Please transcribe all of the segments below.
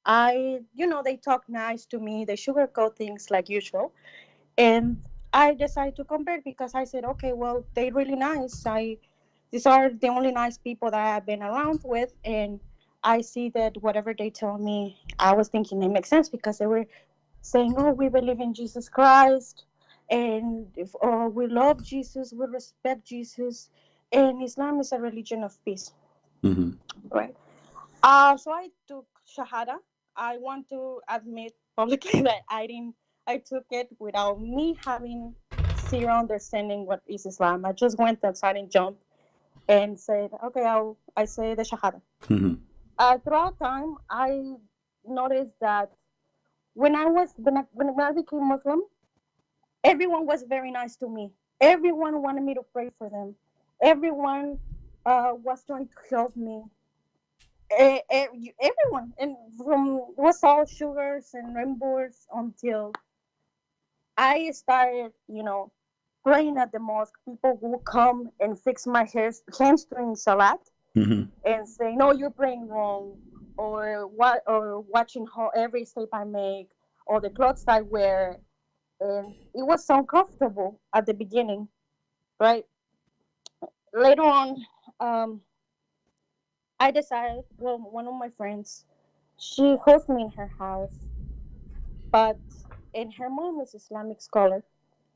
they talk nice to me, they sugarcoat things like usual, and I decided to convert because I said, okay, well, they're really nice. These are the only nice people that I've been around with, and I see that whatever they tell me, I was thinking it makes sense because they were saying, "Oh, we believe in Jesus Christ, and if we love Jesus, we respect Jesus, and Islam is a religion of peace." Mm-hmm. Right. So I took Shahada. I want to admit publicly that I didn't. I took it without me having zero understanding what is Islam. I just went outside and jumped and said, "Okay, I say the Shahada." Mm-hmm. Throughout time, I noticed that when I became Muslim, everyone was very nice to me. Everyone wanted me to pray for them. Everyone was trying to help me. Everyone, and from it was all sugars and rainbows until I started, praying at the mosque. People would come and fix my hands during salat Mm-hmm. and say, "No, you're praying wrong," or what, or watching how every step I make, or the clothes I wear, and it was so uncomfortable at the beginning, right? Later on, um, I decided. Well, one of my friends, she hosts me in her house, but and her mom is Islamic scholar.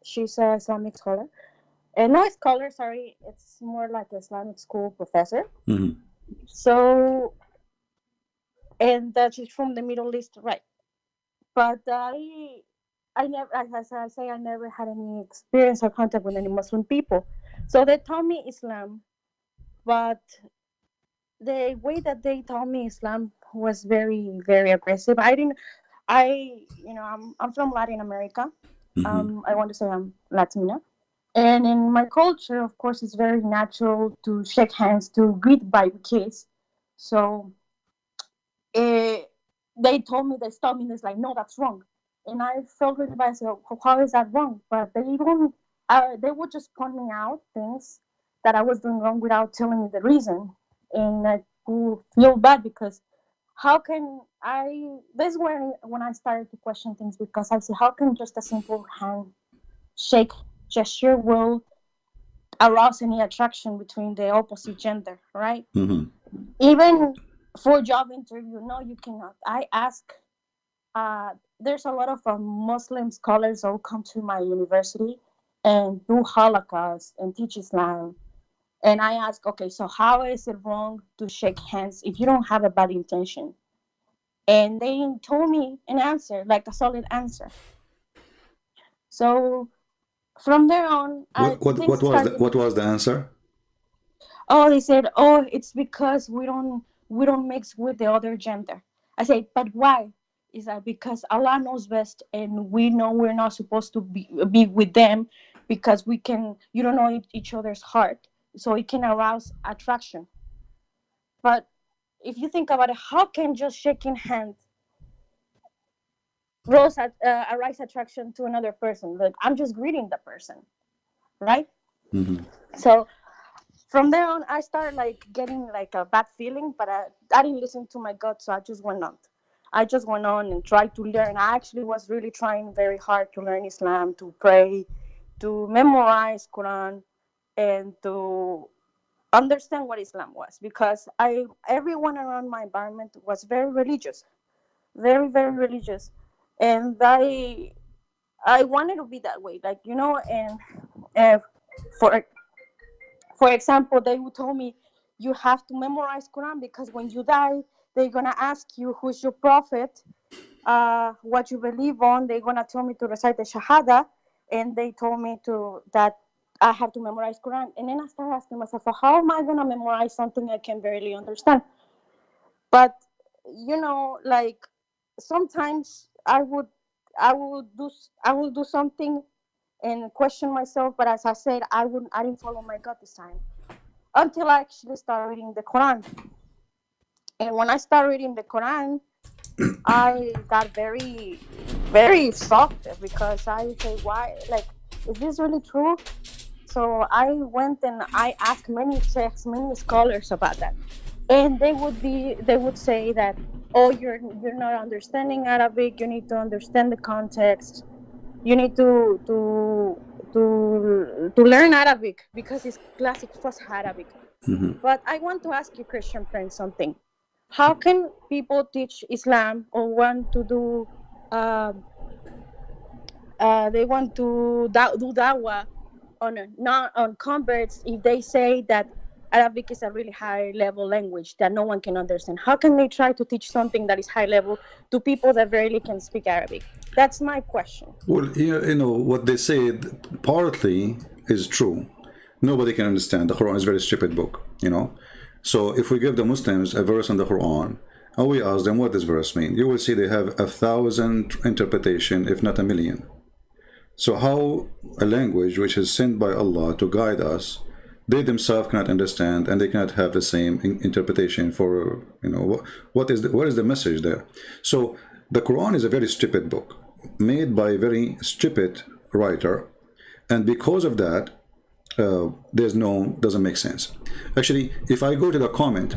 She's a Islamic scholar, and not scholar. Sorry, it's more like an Islamic school professor. Mm-hmm. So, and that she's from the Middle East, right? But I never, as I say, I never had any experience or contact with any Muslim people. So they taught me Islam, but the way that they taught me Islam was very, very aggressive. I didn't, I'm from Latin America. Mm-hmm. I want to say I'm Latina. And in my culture, of course, it's very natural to shake hands, to greet by kiss. So eh, they told me, they stopped me, and it's like, no, that's wrong. And I felt really bad. I said, how is that wrong? But they would just point me out things that I was doing wrong without telling me the reason. And I would feel bad because how can this is when I started to question things because I said, how can just a simple handshake gesture will arouse any attraction between the opposite gender, right? Mm-hmm. Even for job interview, no, you cannot. I ask. There's a lot of Muslim scholars who come to my university and do Holocaust and teach Islam. And I ask, okay, so how is it wrong to shake hands if you don't have a bad intention? And they told me an answer, like a solid answer. So from there on, things started. What was the answer? Oh, they said, oh, it's because we don't mix with the other gender. I say, but why? Is that because Allah knows best, and we know we're not supposed to be with them because you don't know each other's heart, so it can arouse attraction. But if you think about it, how can just shaking hands arise attraction to another person? Like I'm just greeting the person, right? Mm-hmm. So from there on, I started like getting like a bad feeling, but I didn't listen to my gut, so I just went on. I just went on and tried to learn. I actually was really trying very hard to learn Islam, to pray, to memorize Quran, and to understand what Islam was, because everyone around my environment was very religious, very very religious, and I wanted to be that way, like and uh, for For example, they would tell me you have to memorize Quran because when you die, they're gonna ask you who's your prophet, what you believe on. They're gonna tell me to recite the Shahada, and they told me to that I have to memorize Quran. And then I started asking myself, well, how am I gonna memorize something I can barely understand? But like sometimes I will do something and question myself. But as I said, I didn't follow my gut this time until I actually started reading the Quran. And when I started reading the Quran, I got very, very shocked because I say, why? Like, is this really true? So I went and I asked many checks, many scholars about that, and they would say that, oh, you're not understanding Arabic. You need to understand the context. You need to learn Arabic because it's classic Fusha Arabic. But I want to ask you, Christian friend, something. How can people teach Islam or want to do? They want to do dahwa on not on converts if they say that Arabic is a really high level language that no one can understand. How can they try to teach something that is high level to people that barely can speak Arabic? That's my question. Well, you know, what they said partly is true. Nobody can understand. The Quran is a very stupid book, you know. So if we give the Muslims a verse in the Quran, and we ask them what this verse means, you will see they have 1,000 interpretation, if not 1,000,000. So how a language which is sent by Allah to guide us, they themselves cannot understand, and they cannot have the same interpretation for, you know, what is the message there? So the Quran is a very stupid book, made by a very stupid writer, and because of that, doesn't make sense. Actually, if I go to the comment,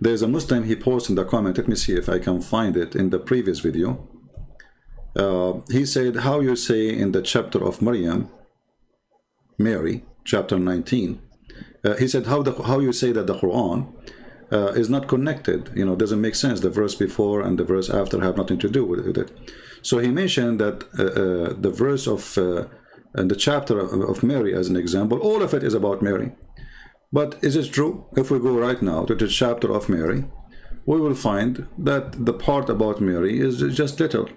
there's a Muslim, he posted in the comment, let me see if I can find it in the previous video. He said, how you say in the chapter of Mary, chapter 19, he said, how you say that the Quran is not connected, you know, doesn't make sense. The verse before and the verse after have nothing to do with it. So he mentioned that the verse of and the chapter of Mary as an example, all of it is about Mary. But is it true? If we go right now to the chapter of Mary, we will find that the part about Mary is just little.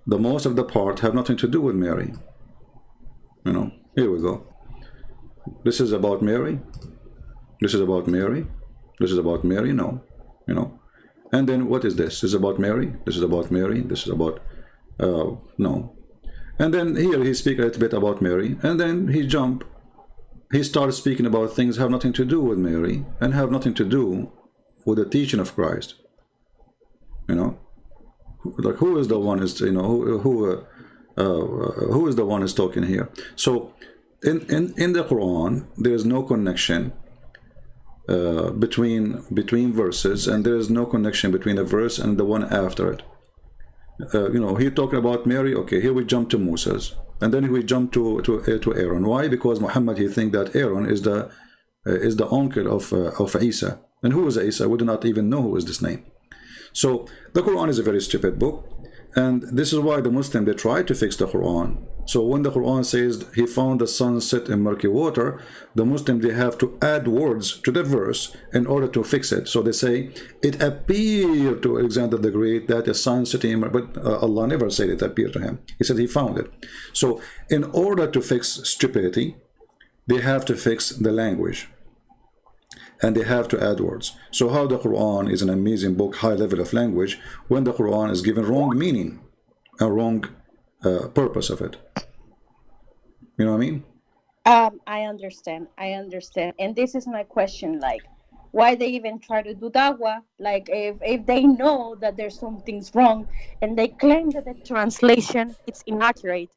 The most of the part have nothing to do with Mary. You know, here we go. This is about Mary. This is about Mary. This is about Mary. No, you know. And then what is this? This is about Mary. This is about Mary. This is about no. And then here he speaks a little bit about Mary, and then he starts speaking about things have nothing to do with Mary and have nothing to do with the teaching of Christ. You know, like who is the one is, you know, who is the one is talking here? So in the Quran there is no connection between verses, and there is no connection between a verse and the one after it. You know, he talking about Mary. Okay, here we jump to Moses, and then we jump to Aaron. Why? Because Muhammad, he think that Aaron is the uncle of Isa, and who is Isa? We do not even know who is this name. So the Quran is a very stupid book, and this is why the Muslim, they try to fix the Quran. So when the Quran says he found the sun set in murky water, the Muslim, they have to add words to the verse in order to fix it. So they say it appeared to Alexander the Great that the sun set in, but Allah never said it appeared to him. He said he found it. So in order to fix stupidity, they have to fix the language, and they have to add words. So how the Quran is an amazing book, high level of language, when the Quran is given wrong meaning, a wrong purpose of it. You know what I mean? I understand. And this is my question, like, why they even try to do dahwa? Like, if they know that there's something's wrong and they claim that the translation it's inaccurate,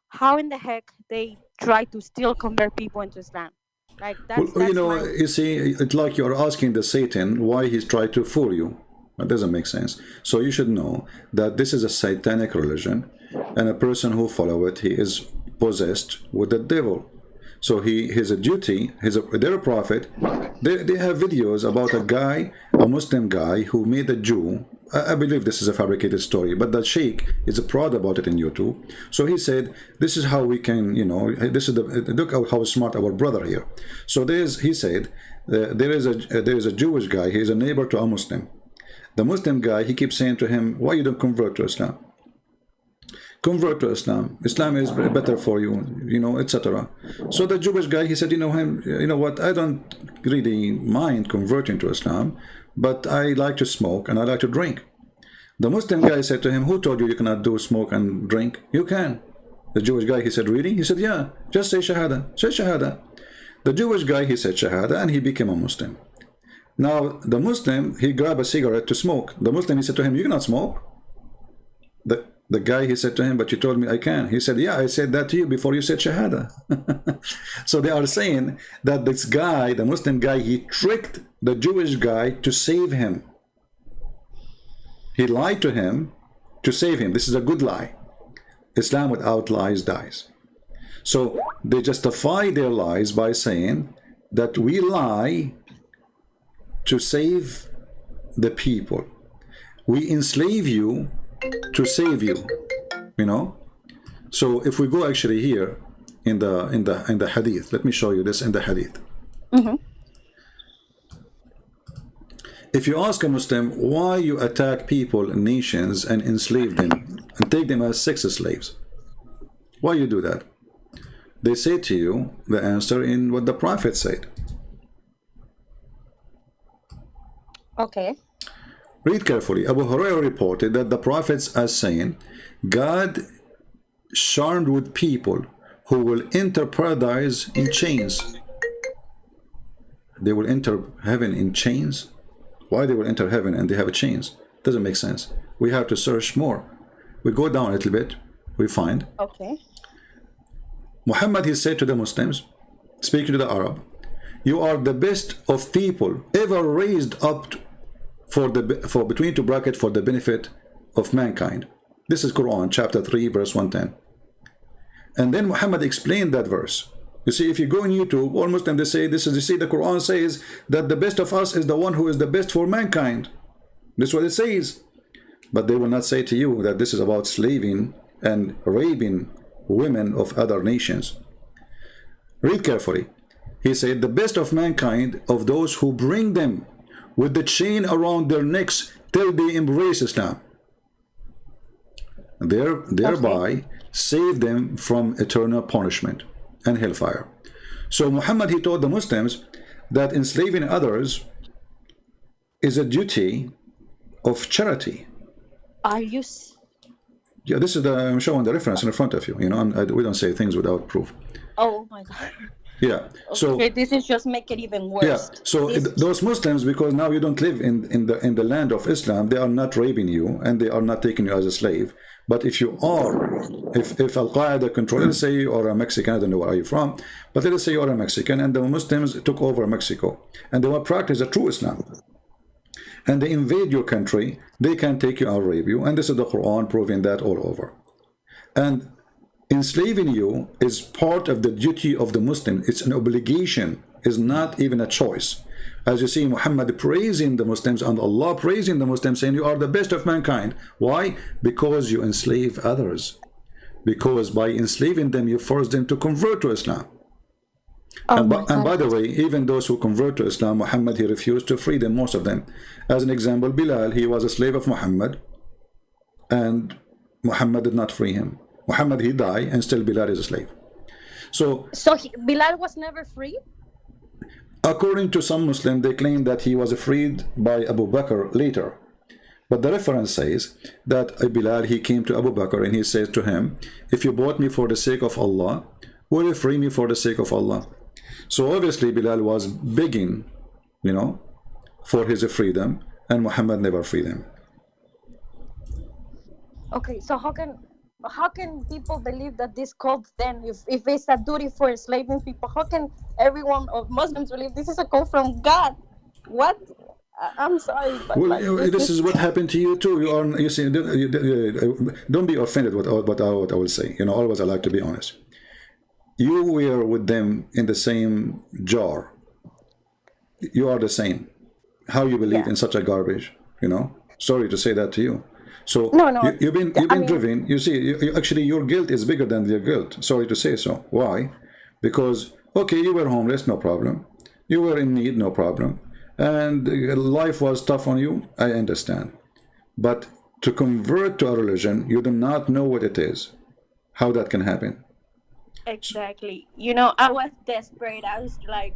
how in the heck they try to still convert people into Islam? Like, that's you know, you see, it's like you're asking the Satan why he's trying to fool you. That doesn't make sense. So you should know that this is a satanic religion, and a person who follow it, he is possessed with the devil. So his duty, they're a prophet. They have videos about a guy, a Muslim guy who made a Jew. I believe this is a fabricated story, but the sheikh is proud about it in YouTube. So he said, this is how we can, you know, this is look at how smart our brother here. So he said, there is a Jewish guy, he is a neighbor to a Muslim. The Muslim guy, he keeps saying to him, why you don't convert to Islam? Convert to Islam. Islam is better for you, you know, etc. So the Jewish guy, he said, you know what, I don't really mind converting to Islam, but I like to smoke and I like to drink. The Muslim guy said to him, who told you cannot do smoke and drink? You can. The Jewish guy, he said, really? He said, yeah, just say Shahada. Say Shahada. The Jewish guy, he said Shahada, and he became a Muslim. Now, the Muslim, he grabbed a cigarette to smoke. The Muslim, he said to him, you cannot smoke. The guy, he said to him, but you told me I can. He said, yeah, I said that to you before you said Shahada. So they are saying that this guy, the Muslim guy, he tricked the Jewish guy to save him. He lied to him to save him. This is a good lie. Islam without lies dies. So they justify their lies by saying that we lie to save the people. We enslave you to save you, you know. So if we go actually here in the hadith, let me show you this in the hadith. If you ask a Muslim why you attack people, nations, and enslave them and take them as sex slaves, why you do that? They say to you the answer in what the Prophet said. Okay. Read carefully. Abu Hurairah reported that the prophets as saying, God charmed with people who will enter paradise in chains. They will enter heaven in chains? Why they will enter heaven and they have chains? Doesn't make sense. We have to search more. We go down a little bit, we find. Okay. Muhammad, he said to the Muslims, speaking to the Arab, you are the best of people ever raised up for between two brackets for the benefit of mankind. This is Quran chapter 3 verse 110. And then Muhammad explained that verse. You see, if you go on YouTube, all Muslims, they say this is, you see, the Quran says that the best of us is the one who is the best for mankind. This is what it says. But they will not say to you that this is about slaving and raping women of other nations. Read carefully. He said, the best of mankind of those who bring them with the chain around their necks till they embrace Islam. Thereby save them from eternal punishment and hellfire. So Muhammad, he told the Muslims that enslaving others is a duty of charity. Are you? Yeah, this is I'm showing the reference in front of you. You know, we don't say things without proof. Oh my God. Yeah. So okay, this is just make it even worse. Yeah. So those Muslims, because now you don't live in the land of Islam, they are not raping you and they are not taking you as a slave. But if you are, if Al Qaeda control, let's say you are a Mexican, I don't know where are you from, but let's say you are a Mexican and the Muslims took over Mexico and they will practice a true Islam, and they invade your country, they can take you and rape you, and this is the Quran proving that all over. And enslaving you is part of the duty of the Muslim. It's an obligation. It's not even a choice. As you see Muhammad praising the Muslims and Allah praising the Muslims, saying you are the best of mankind. Why? Because you enslave others. Because by enslaving them, you force them to convert to Islam. And by the way, even those who convert to Islam, Muhammad, he refused to free them, most of them. As an example, Bilal, he was a slave of Muhammad, and Muhammad did not free him. Muhammad, he died, and still Bilal is a slave. So Bilal was never free? According to some Muslims, they claim that he was freed by Abu Bakr later. But the reference says that Bilal, he came to Abu Bakr and he says to him, if you bought me for the sake of Allah, will you free me for the sake of Allah? So obviously Bilal was begging, you know, for his freedom, and Muhammad never freed him. Okay, so how can people believe that this cult then, if it's a duty for enslaving people, how can everyone of Muslims believe this is a call from God? What? I'm sorry, but well, like, this is what happened to you too. You see, don't be offended what I will say. You know, always I like to be honest. You were with them in the same jar. You are the same. How you believe in such a garbage? You know, sorry to say that to you. So no, you've been driven. You see, actually your guilt is bigger than their guilt. Sorry to say so. Why? Because okay, you were homeless, no problem. You were in need, no problem. And life was tough on you, I understand. But to convert to a religion, you do not know what it is. How that can happen? Exactly. You know, I was desperate. I was like,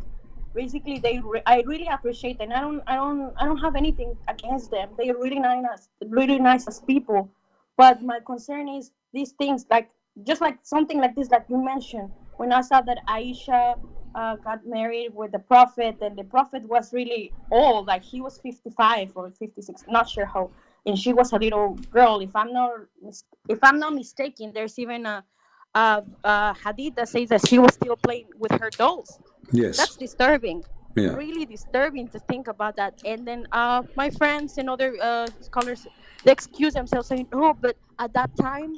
basically, I really appreciate them. I don't have anything against them. They're really nice as people. But my concern is these things, like just like something like this, like you mentioned, when I saw that Aisha got married with the Prophet, and the Prophet was really old, like he was 55 or 56, not sure how. and she was a little girl. If I'm not mistaken, there's even a hadith that says that she was still playing with her dolls. Yes. That's disturbing, Yeah. really disturbing to think about that. And then my friends and other scholars, they excuse themselves saying, "Oh, but at that time,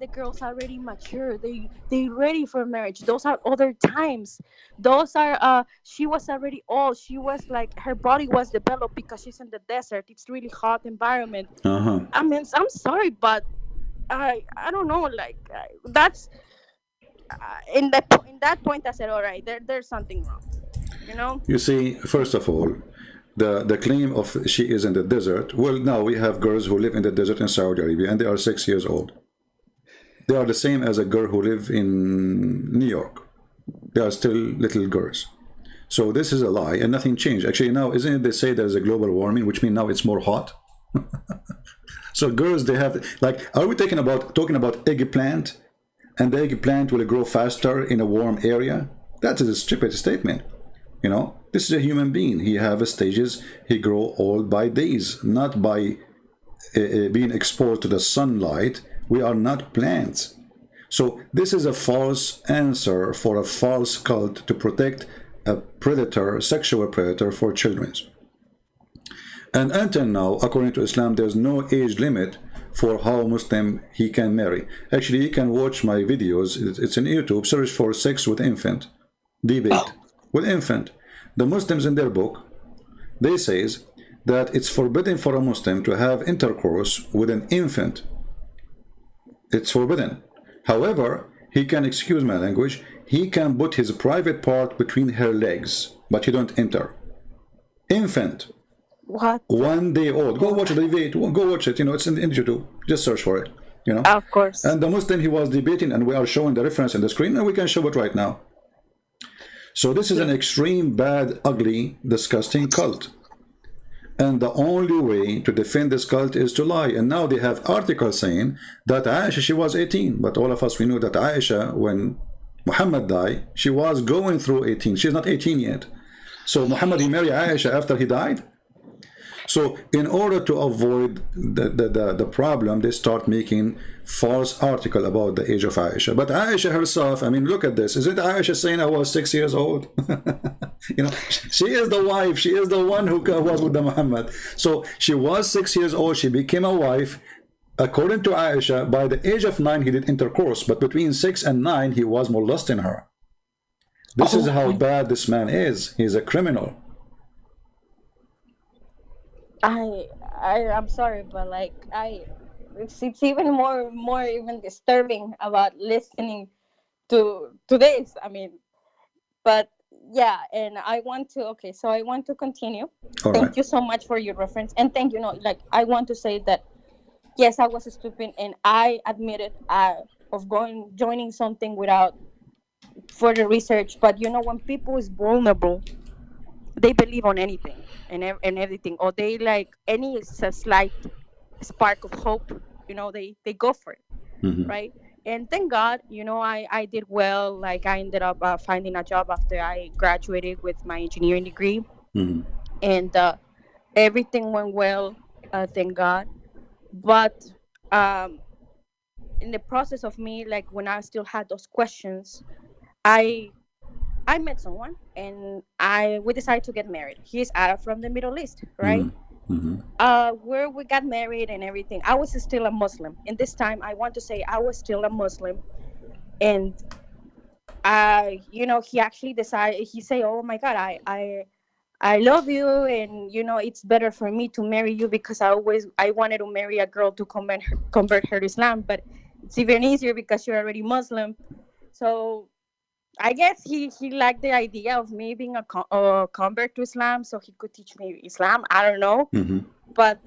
the girls are already mature. They ready for marriage. Those are other times. Those are she was already old. She was like her body was developed because she's in the desert. It's really hot environment. Uh-huh. I mean, I'm sorry, but I don't know. Like in that point, I said, all right, there's something wrong. You know? You see, first of all, the claim of she is in the desert. Well, now we have girls who live in the desert in Saudi Arabia, and they are 6 years old. They are the same as a girl who live in New York. They are still little girls. So this is a lie, and nothing changed. Actually, now isn't it they say there's a global warming, which means now it's more hot. So girls, they have like, are we talking about eggplant, and the eggplant will grow faster in a warm area? That is a stupid statement. You know, this is a human being. He have stages. He grow old by days, not by being exposed to the sunlight. We are not plants. So this is a false answer for a false cult to protect a predator, sexual predator for children. And until now, according to Islam, there's no age limit for how Muslim he can marry. Actually, you can watch my videos. It's in YouTube. Search for sex with infant debate with infant. The Muslims in their book, they says that it's forbidden for a Muslim to have intercourse with an infant. It's forbidden. However, he can, excuse my language, he can put his private part between her legs, but he don't enter. Infant. What? 1 day old. Go watch the debate. Go watch it. You know, it's in YouTube. Just search for it. You know. Of course. And the Muslim, he was debating, and we are showing the reference in the screen, and we can show it right now. So this is an extreme, bad, ugly, disgusting cult. And the only way to defend this cult is to lie. And now they have articles saying that Aisha, she was 18. But all of us, we knew that Aisha, when Muhammad died, she was going through 18. She's not 18 yet. So Muhammad, he married Aisha after he died. So in order to avoid the problem, they start making false article about the age of Aisha. But Aisha herself, I mean, look at this. Isn't Aisha saying I was 6 years old? You know, she is the wife. She is the one who was with the Muhammad. So she was 6 years old. She became a wife. According to Aisha, by the age of 9, he did intercourse. But between 6 and 9, he was molesting her. This is how bad this man is. He's a criminal. I'm sorry, but like it's even more even disturbing about listening to this. I mean, but yeah, and I want to so I want to continue. All Thank right. you so much for your reference, and thank you. Like I want to say that yes, I was stupid, and I admitted of joining something without further research. But when people is vulnerable, they believe on anything and everything, or they like any slight spark of hope. They go for it, Mm-hmm. right? And thank God, I did well. Like I ended up finding a job after I graduated with my engineering degree, Mm-hmm. and everything went well. Thank God. But um, in the process of me, like when I still had those questions, I I met someone, and we decided to get married. He's Arab from the Middle East, right? Mm-hmm. Where we got married and everything. I was still a Muslim. And this time, I want to say I was still a Muslim. And he actually decided. He say, "Oh my God, I love you, and it's better for me to marry you because I wanted to marry a girl to convert her to Islam, but it's even easier because you're already Muslim." So I guess he liked the idea of me being a convert to Islam, so he could teach me Islam. I don't know, Mm-hmm. but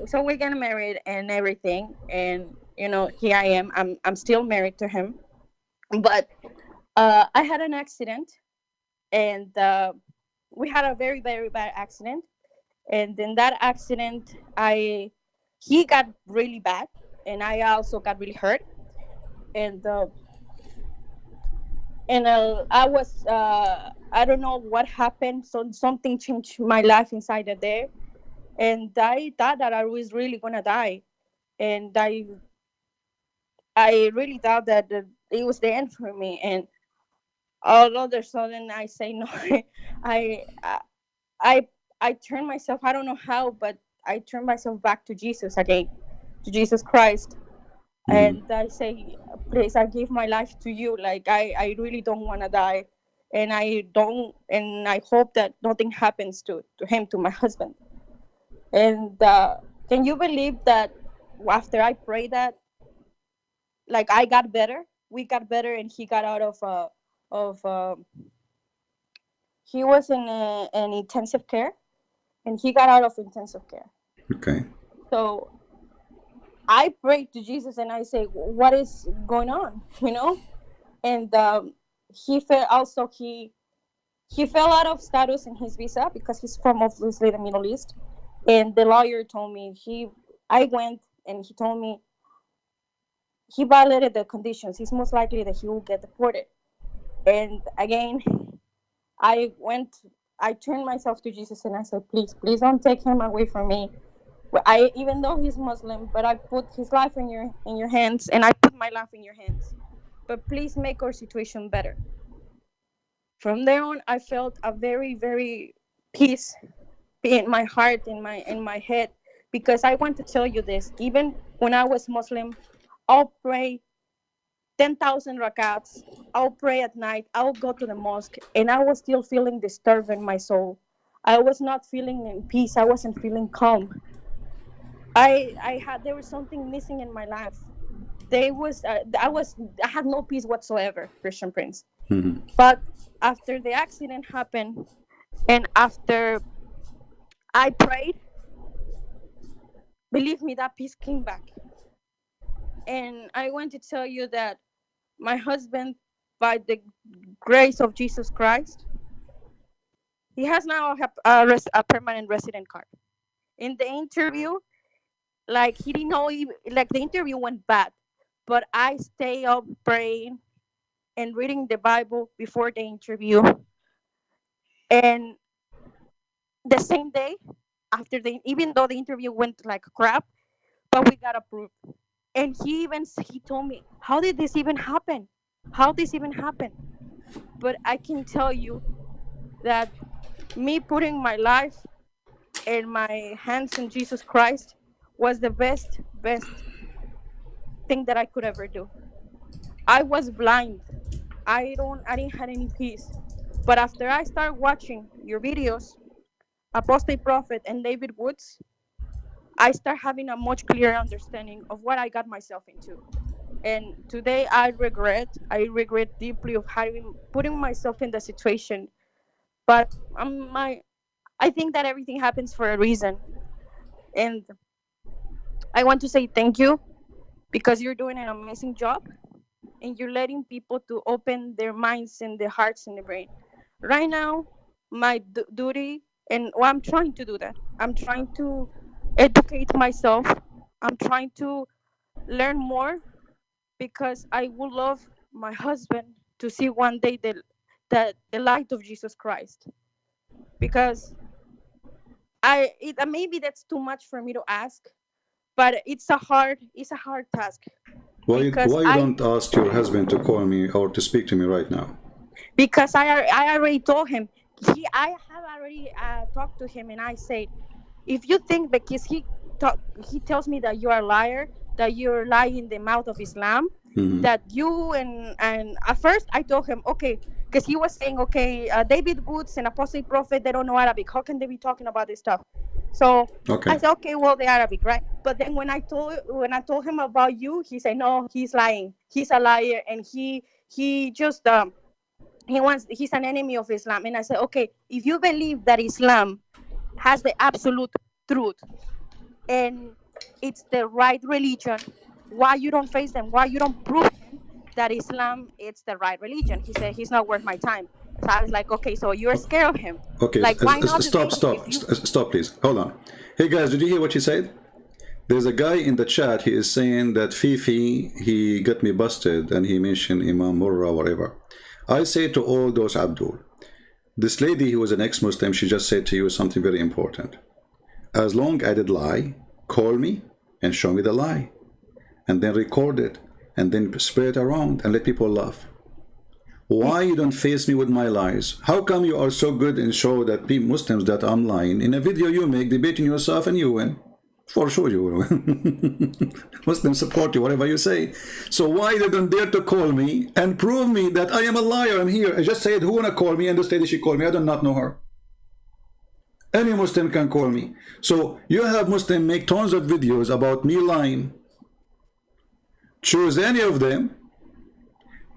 so we're getting married and everything, and here I am. I'm still married to him, but I had an accident, and we had a very very bad accident, and in that accident, he got really bad, and I also got really hurt, and. I was I don't know what happened. So something changed my life inside of there, and I thought that I was really gonna die, and I really thought that it was the end for me, and all of a sudden I say no. I I I I turn myself. I don't know how, but I turn myself back to Jesus again, to Jesus Christ, Mm. and I say, please, I give my life to you. Like I really don't want to die, and I hope that nothing happens to him, to my husband. And can you believe that after I prayed that, like I got better, we got better, and he got out of he was in an intensive care, and he got out of intensive care. Okay. So I prayed to Jesus, and I say, what is going on, And he felt also he fell out of status in his visa because he's from obviously the Middle East, and the lawyer told me I went, and he told me he violated the conditions. It's most likely that he will get deported. And again, I went, I turned myself to Jesus, and I said, please, please don't take him away from me. Even though he's Muslim, but I put his life in your hands, and I put my life in your hands. But please make our situation better. From there on, I felt a very, very peace in my heart, in my head, because I want to tell you this. Even when I was Muslim, I'll pray 10,000 rakats. I'll pray at night. I'll go to the mosque, and I was still feeling disturbed in my soul. I was not feeling in peace. I wasn't feeling calm. There was something missing in my life. I had no peace whatsoever, Christian Prince. Mm-hmm. But after the accident happened, and after I prayed, believe me, that peace came back. And I want to tell you that my husband, by the grace of Jesus Christ, he has now a permanent resident card. In the interview, like he didn't know, like the interview went bad, but I stay up praying and reading the Bible before the interview. And the same day, even though the interview went like crap, but we got approved. And he told me, how did this even happen? How this even happen? But I can tell you that me putting my life and my hands in Jesus Christ was the best thing that I could ever do. I was blind. I didn't have any peace. But after I started watching your videos, Apostate Prophet and David Woods, I start having a much clearer understanding of what I got myself into. And today I regret deeply of having putting myself in the situation. But I think that everything happens for a reason. And I want to say thank you, because you're doing an amazing job, and you're letting people to open their minds and their hearts and their brain. Right now, my duty, and well, I'm trying to do that. I'm trying to educate myself. I'm trying to learn more, because I would love my husband to see one day the light of Jesus Christ. Because maybe that's too much for me to ask, but it's a hard task, because Why you don't ask your husband to call me or to speak to me right now? I already told him. I have already talked to him, and I said, if you think, because he tells me that you are a liar, that you're lying in the mouth of Islam, Mm-hmm. that you and at first I told him, okay, because he was saying, okay, David Woods and Apostle Prophet, they don't know Arabic. How can they be talking about this stuff? So I Okay. said, okay, well, they're Arabic, right? But then when I told him about you, he said, no, he's lying. He's a liar, and he just he's an enemy of Islam. And I said, okay, if you believe that Islam has the absolute truth, and it's the right religion, why you don't face them? Why you don't prove him that Islam it's the right religion? He said he's not worth my time. So I was like, okay, so you're scared of him. Okay. Like, why not Stop. today if Stop. you Stop, please. Hold on. Hey guys, did you hear what she said? There's a guy in the chat. He is saying that Fifi he got me busted, and he mentioned Imam Murrah, whatever. I say to all those, Abdul, this lady who was an ex-Muslim, she just said to you something very important. As long as I did lie, call me and show me the lie, and then record it, and then spread it around and let people laugh. Why you don't face me with my lies? How come you are so good and show that Muslims that I'm lying? In a video you make, debating yourself, and you win. For sure you will win. Muslims support you, whatever you say. So why they don't dare to call me and prove me that I am a liar? I'm here. I just said, who wanna call me? And this lady, she called me. I do not know her. Any Muslim can call me. So you have Muslim make tons of videos about me lying. Choose any of them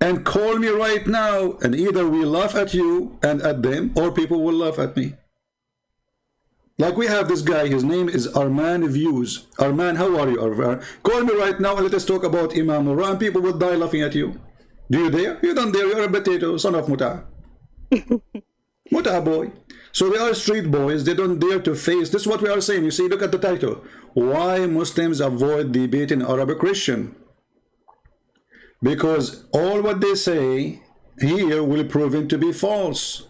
and call me right now, and either we laugh at you and at them, or people will laugh at me. Like we have this guy, his name is Arman Views. Arman, how are you, Arman? Call me right now and let us talk about Imam Murrah, and people will die laughing at you. Do you dare? You don't dare. You're a potato, son of Muta. Muta boy. So they are street boys. They don't dare to face. This is what we are saying. You see, look at the title. Why Muslims avoid debating Arabic Christian? Because all what they say here will prove to be false.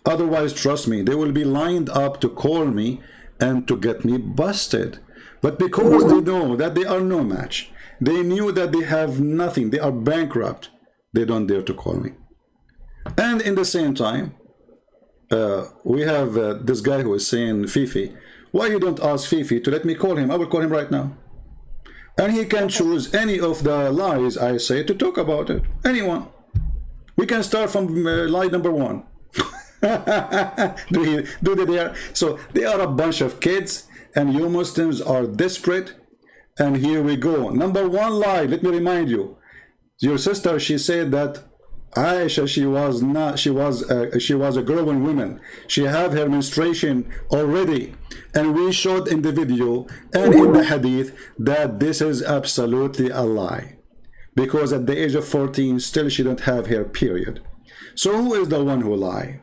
Otherwise, trust me, they will be lined up to call me and to get me busted. But because they know that they are no match, they knew that they have nothing, they are bankrupt, they don't dare to call me. And in the same time, we have this guy who is saying, Fifi, why you don't ask Fifi to let me call him? I will call him right now. And he can choose any of the lies I say to talk about it. Anyone. We can start from lie number 1. So they are a bunch of kids, and you Muslims are desperate. And here we go. Number 1 lie, let me remind you. Your sister, she said that Aisha, she was a growing woman. She had her menstruation already. And we showed in the video and in the hadith that this is absolutely a lie. Because at the age of 14, still she don't have her period. So who is the one who lie?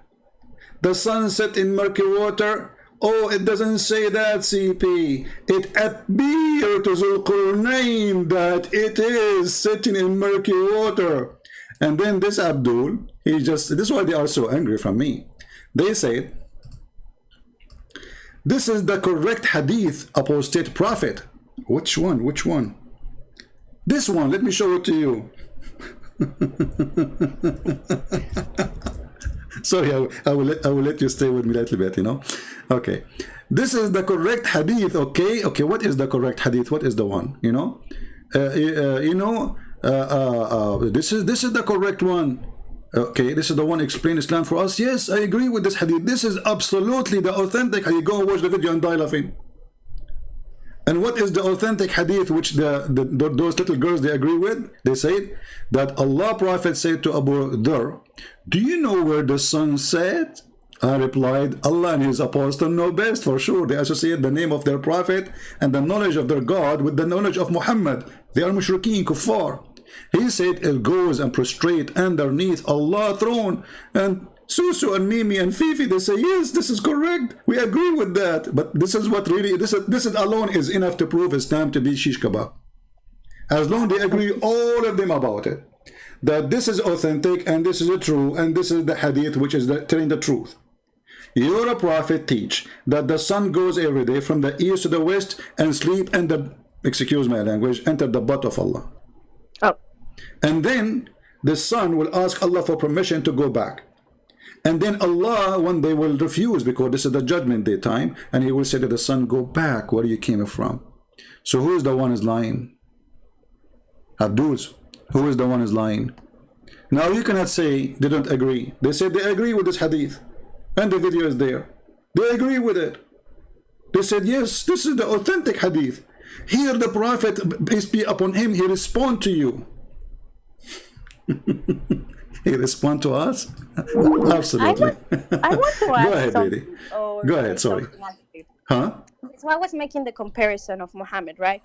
The sun set in murky water? Oh, it doesn't say that, CP. It appears to Zulqarnain that it is sitting in murky water. And then this Abdul, this is why they are so angry from me. They say, this is the correct hadith, apostate prophet. Which one? Which one? This one, let me show it to you. Sorry, I will let you stay with me a little bit, you know. Okay, this is the correct hadith. Okay, what is the correct hadith? What is the one? You know, this is the correct one. Okay, this is the one explain Islam for us. Yes, I agree with this hadith. This is absolutely the authentic. You go and watch the video and die laughing. And what is the authentic hadith which those little girls they agree with? They say that Allah Prophet said to Abu Dhar, do you know where the sun set? I replied, Allah and his apostle know best. For sure, they associate the name of their prophet and the knowledge of their God with the knowledge of Muhammad. They are mushrikeen, kuffar. He said it goes and prostrate underneath Allah's throne. And Susu and Mimi and Fifi, they say, yes, this is correct. We agree with that. But this is what really, this is alone is enough to prove Islam to be shish kebab. As long as they agree, all of them about it, that this is authentic and this is true and this is the hadith which is telling the truth. Your prophet teach that the sun goes every day from the east to the west and sleep and the, excuse my language, enter the butt of Allah. Oh. And then the sun will ask Allah for permission to go back. And then Allah one day will refuse because this is the judgment day time, and he will say to the sun, go back where you came from. So who is the one is lying? Abdul's. Who is the one is lying? Now you cannot say they don't agree. They said they agree with this hadith. And the video is there. They agree with it. They said, yes, this is the authentic hadith. Here the Prophet, peace be upon him, he respond to you. He respond to us? Absolutely. I want to ask Go ahead, lady. Go ahead, sorry. Huh? So I was making the comparison of Muhammad, right?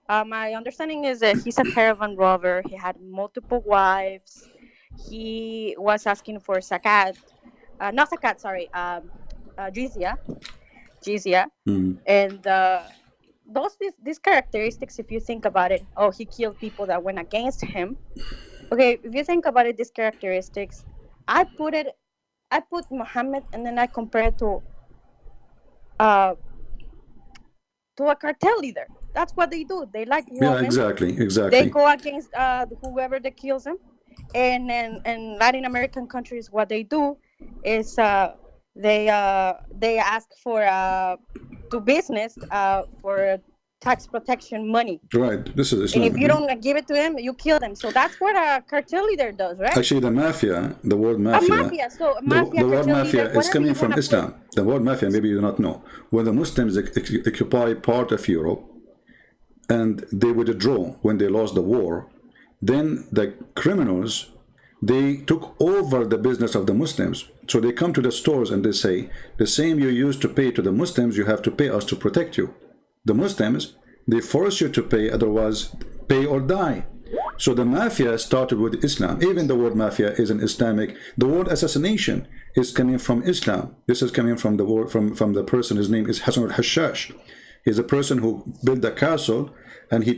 My understanding is that he's a caravan robber. He had multiple wives. He was asking for zakat. Not zakat, sorry. Jizya. And these characteristics, if you think about it, oh, he killed people that went against him. Okay, if you think about it, these characteristics, I put Muhammad and then I compare it to to a cartel leader. That's what they do. They like Yeah, women. exactly, They exactly. go against whoever that kills them. And in Latin American countries, what they do is they ask for to business for tax protection money. Right. This is And Islam. if you don't give it to him, you kill them. So that's what a cartel leader does, right? Actually, the mafia, the word A mafia, mafia. So a mafia, the word cartel mafia leader, is whatever coming you from want to put. Islam. The word mafia, maybe you do not know. When the Muslims occupy part of Europe and they withdraw when they lost the war, then the criminals, they took over the business of the Muslims. So they come to the stores and they say, the same you used to pay to the Muslims, you have to pay us to protect you. The Muslims, they force you to pay, otherwise pay or die. So the mafia started with Islam. Even the word mafia is an Islamic. The word assassination is coming from Islam. This is coming from the word from the person. His name is Hassan al-Hashash. He's a person who built a castle, and he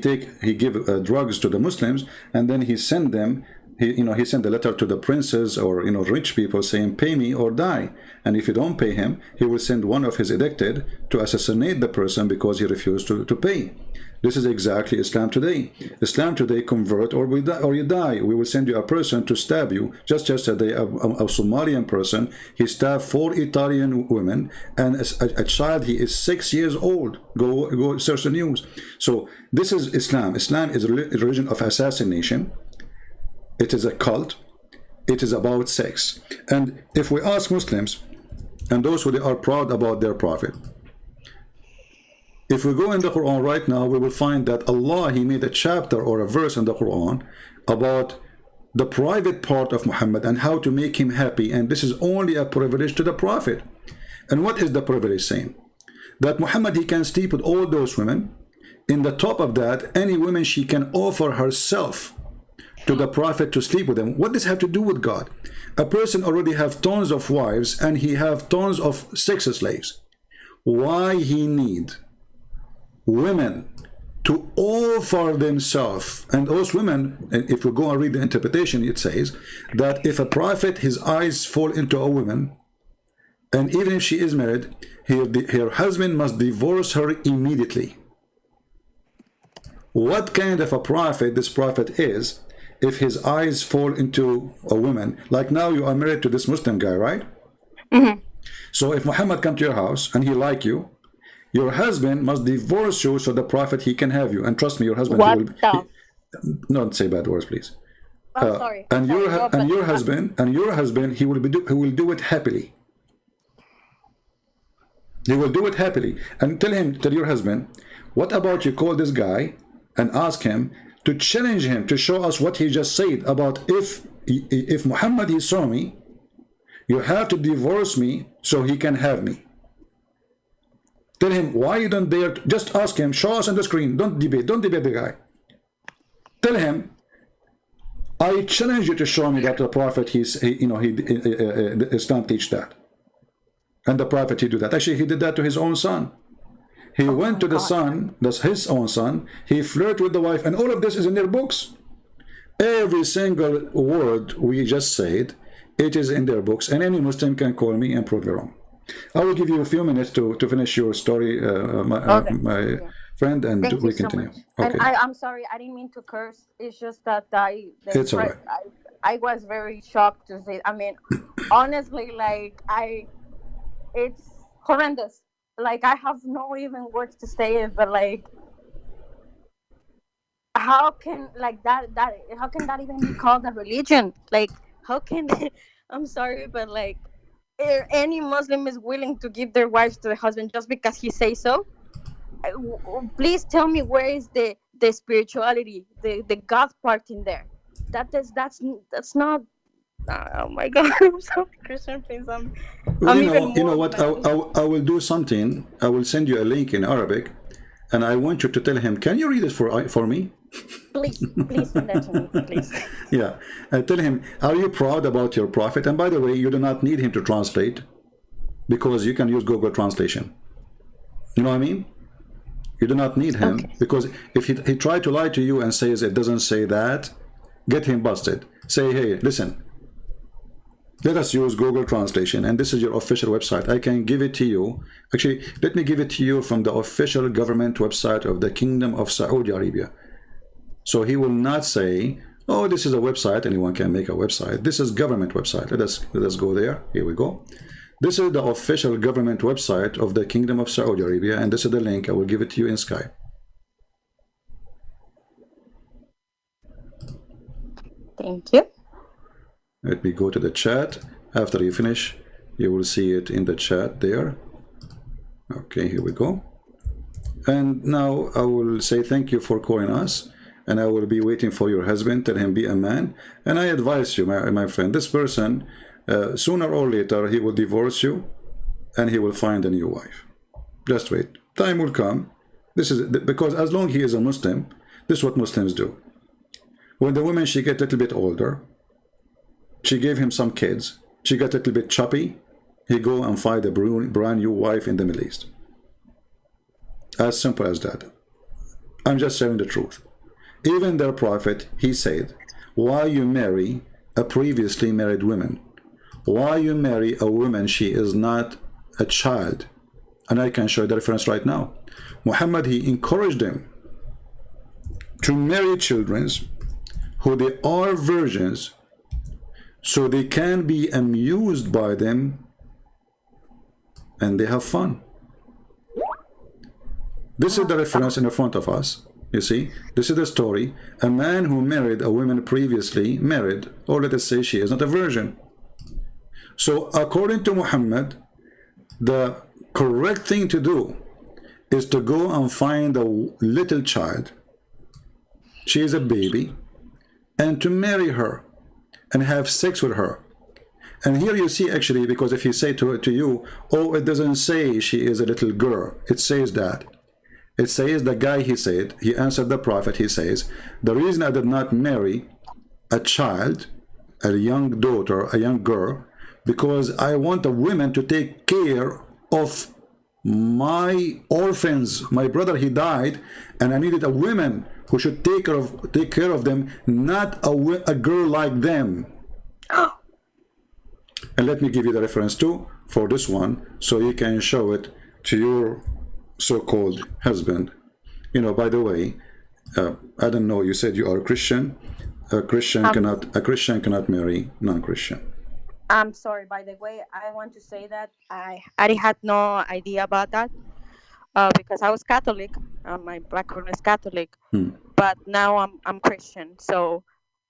give drugs to the Muslims, and then he send them. He sent a letter to the princes or rich people saying, pay me or die. And if you don't pay him, he will send one of his elected to assassinate the person because he refused to pay. This is exactly Islam today. Islam today, convert or you die. We will send you a person to stab you. Just yesterday, a Somalian person, he stabbed 4 Italian women, and a child, he is 6 years old. Go search the news. So this is Islam. Islam is a religion of assassination. It is a cult. It is about sex. And if we ask Muslims, and those who are proud about their prophet, if we go in the Quran right now, we will find that Allah, He made a chapter or a verse in the Quran about the private part of Muhammad and how to make him happy. And this is only a privilege to the prophet. And what is the privilege saying? That Muhammad, he can sleep with all those women. In the top of that, any woman, she can offer herself to the prophet to sleep with them. What does have to do with God? A person already have tons of wives and he have tons of sex slaves. Why he need women to offer themselves? And those women, if we go and read the interpretation, it says that if a prophet, his eyes fall into a woman, and even if she is married, her husband must divorce her immediately. What kind of a prophet this prophet is if his eyes fall into a woman? Like now you are married to this Muslim guy, right? Mm-hmm. So if Muhammad come to your house and he like you, your husband must divorce you so the prophet, he can have you. And trust me, your husband, What he will, the? don't say bad words, please. I'm sorry. And sorry. your husband, he will do it happily. He will do it happily. And tell your husband, what about you call this guy and ask him to challenge him to show us what he just said about if Muhammad, he saw me, you have to divorce me so he can have me. Tell him why you don't dare. Just ask him, show us on the screen. Don't debate the guy. Tell him, I challenge you to show me that the prophet, Islam teach that. And the prophet, he do that. Actually, he did that to his own son. He went to the son, that's his own son, he flirted with the wife, and all of this is in their books. Every single word we just said, it is in their books, and any Muslim can call me and prove you wrong. I will give you a few minutes to finish your story, my friend, and Thank we you so continue. much. Okay. And I'm sorry, I didn't mean to curse. It's just that It's all right. I was very shocked to say. I mean, honestly, like it's horrendous. Like I have no even words to say it, but like, how can like that how can that even be called a religion? Like, how can I'm sorry, but like, any Muslim is willing to give their wives to the husband just because he says so? Please tell me, where is the spirituality, the God part in there? That's not. Oh my God! I'm sorry, Christian, please. I'm You know what? I will do something. I will send you a link in Arabic, and I want you to tell him. Can you read it for me? Please send that to me, please. Yeah, tell him. Are you proud about your prophet? And by the way, you do not need him to translate, because you can use Google Translation. You know what I mean? You do not need him, Okay. because if he tried to lie to you and says it doesn't say that, get him busted. Say, hey, listen. Let us use Google Translation, and this is your official website. I can give it to you. Actually, let me give it to you from the official government website of the Kingdom of Saudi Arabia. So he will not say, oh, this is a website, anyone can make a website. This is government website. Let us go there. Here we go. This is the official government website of the Kingdom of Saudi Arabia, and this is the link. I will give it to you in Skype. Thank you. Let me go to the chat. After you finish, you will see it in the chat there. Okay, here we go. And now I will say thank you for calling us, and I will be waiting for your husband. Tell him be a man. And I advise you, my friend, this person, sooner or later, he will divorce you, and he will find a new wife. Just wait. Time will come. This is because as long as he is a Muslim, this is what Muslims do. When the woman, she get a little bit older, she gave him some kids, she got a little bit choppy, he go and find a brand new wife in the Middle East. As simple as that. I'm just sharing the truth. Even their prophet, he said, why you marry a previously married woman? Why you marry a woman, she is not a child? And I can show you the reference right now. Muhammad, he encouraged them to marry children who they are virgins, so they can be amused by them and they have fun. This is the reference in the front of us. You see, this is the story. A man who married a woman previously married, or let us say she is not a virgin. So according to Muhammad, the correct thing to do is to go and find a little child. She is a baby, and to marry her and have sex with her. And here you see, actually, because if you say to you, oh, it doesn't say she is a little girl, it says that. It says the guy, he said, he answered the prophet, he says, the reason I did not marry a child, a young daughter, a young girl, because I want a woman to take care of my orphans. My brother, he died, and I needed a woman who should take care of them, not a girl like them. And let me give you the reference too for this one, so you can show it to your so-called husband. You know, by the way, I don't know, you said you are a Christian. A Christian cannot marry non-Christian. I'm sorry, by the way, I want to say that I had no idea about that because I was Catholic. My background is Catholic, but now I'm Christian. So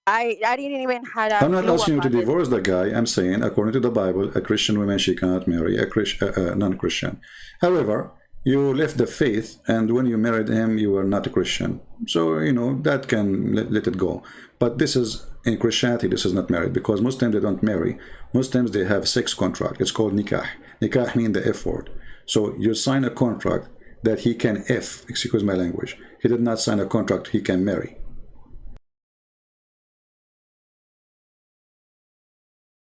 I didn't even have a I'm not clue asking you to about it. divorce the guy. I'm saying, according to the Bible, a Christian woman, she cannot marry a non-Christian. However, you left the faith, and when you married him, you were not a Christian. So, you know, that can let it go. But this is, in Christianity, this is not married, because Muslims, they don't marry. Muslims, they have sex contract. It's called nikah. Nikah means the F word. So you sign a contract that he can excuse my language. He did not sign a contract he can marry.